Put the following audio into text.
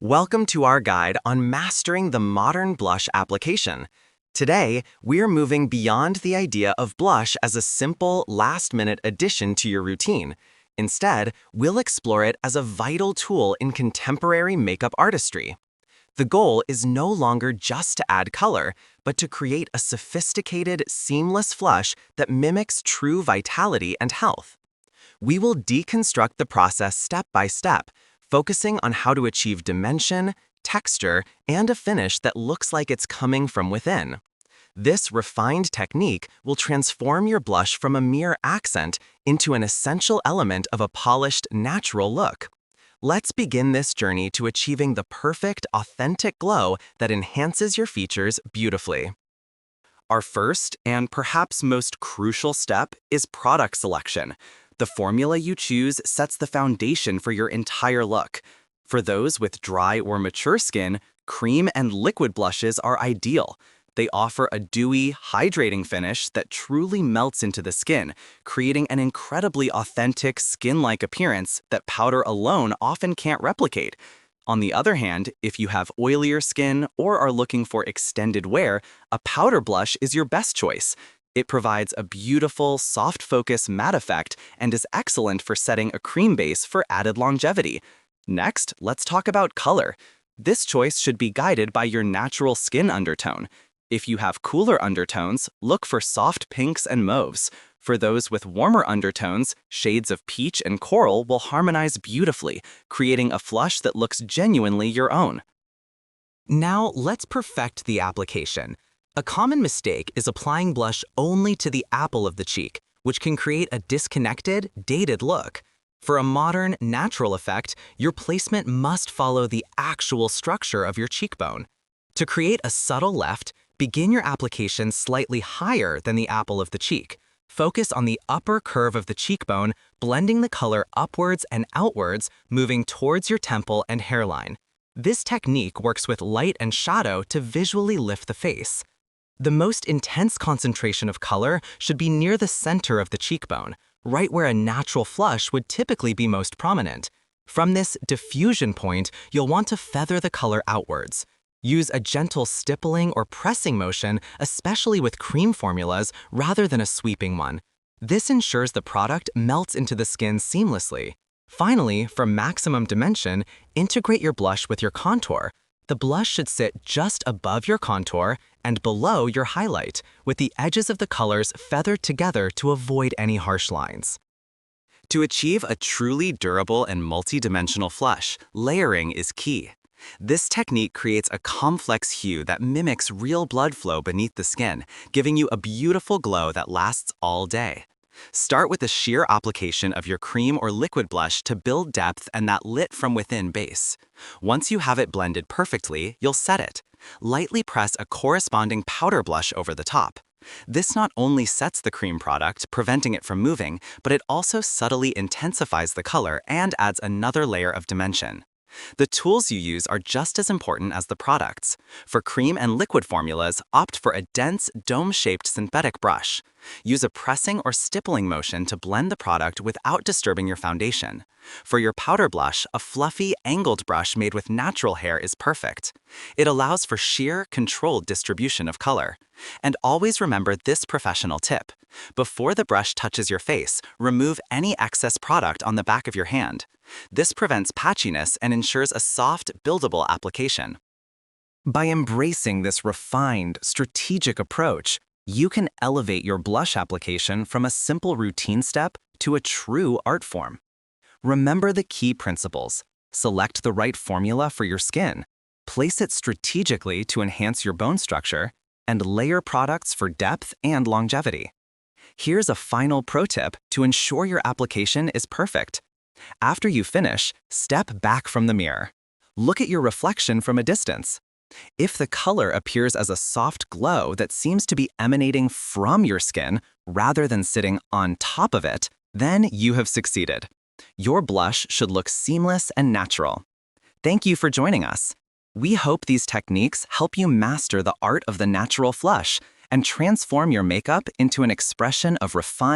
Welcome to our guide on mastering the modern blush application. Today, we're moving beyond the idea of blush as a simple, last-minute addition to your routine. Instead, we'll explore it as a vital tool in contemporary makeup artistry. The goal is no longer just to add color, but to create a sophisticated, seamless flush that mimics true vitality and health. We will deconstruct the process step by step, focusing on how to achieve dimension, texture, and a finish that looks like it's coming from within. This refined technique will transform your blush from a mere accent into an essential element of a polished, natural look. Let's begin this journey to achieving the perfect, authentic glow that enhances your features beautifully. Our first and perhaps most crucial step is product selection. The formula you choose sets the foundation for your entire look. For those with dry or mature skin, cream and liquid blushes are ideal. They offer a dewy, hydrating finish that truly melts into the skin, creating an incredibly authentic skin-like appearance that powder alone often can't replicate. On the other hand, if you have oilier skin or are looking for extended wear, a powder blush is your best choice. It provides a beautiful, soft focus matte effect and is excellent for setting a cream base for added longevity. Next, let's talk about color. This choice should be guided by your natural skin undertone. If you have cooler undertones, look for soft pinks and mauves. For those with warmer undertones, shades of peach and coral will harmonize beautifully, creating a flush that looks genuinely your own. Now, let's perfect the application. A common mistake is applying blush only to the apple of the cheek, which can create a disconnected, dated look. For a modern, natural effect, your placement must follow the actual structure of your cheekbone. To create a subtle lift, begin your application slightly higher than the apple of the cheek. Focus on the upper curve of the cheekbone, blending the color upwards and outwards, moving towards your temple and hairline. This technique works with light and shadow to visually lift the face. The most intense concentration of color should be near the center of the cheekbone, right where a natural flush would typically be most prominent. From this diffusion point, you'll want to feather the color outwards. Use a gentle stippling or pressing motion, especially with cream formulas, rather than a sweeping one. This ensures the product melts into the skin seamlessly. Finally, for maximum dimension, integrate your blush with your contour. The blush should sit just above your contour and below your highlight, with the edges of the colors feathered together to avoid any harsh lines. To achieve a truly durable and multi-dimensional flush, layering is key. This technique creates a complex hue that mimics real blood flow beneath the skin, giving you a beautiful glow that lasts all day. Start with a sheer application of your cream or liquid blush to build depth and that lit from within base. Once you have it blended perfectly, you'll set it. Lightly press a corresponding powder blush over the top. This not only sets the cream product, preventing it from moving, but it also subtly intensifies the color and adds another layer of dimension. The tools you use are just as important as the products. For cream and liquid formulas, opt for a dense, dome-shaped synthetic brush. Use a pressing or stippling motion to blend the product without disturbing your foundation. For your powder blush, a fluffy, angled brush made with natural hair is perfect. It allows for sheer, controlled distribution of color. And always remember this professional tip. Before the brush touches your face, remove any excess product on the back of your hand. This prevents patchiness and ensures a soft, buildable application. By embracing this refined, strategic approach, you can elevate your blush application from a simple routine step to a true art form. Remember the key principles. Select the right formula for your skin, place it strategically to enhance your bone structure, and layer products for depth and longevity. Here's a final pro tip to ensure your application is perfect. After you finish, step back from the mirror. Look at your reflection from a distance. If the color appears as a soft glow that seems to be emanating from your skin rather than sitting on top of it, then you have succeeded. Your blush should look seamless and natural. Thank you for joining us. We hope these techniques help you master the art of the natural flush and transform your makeup into an expression of refined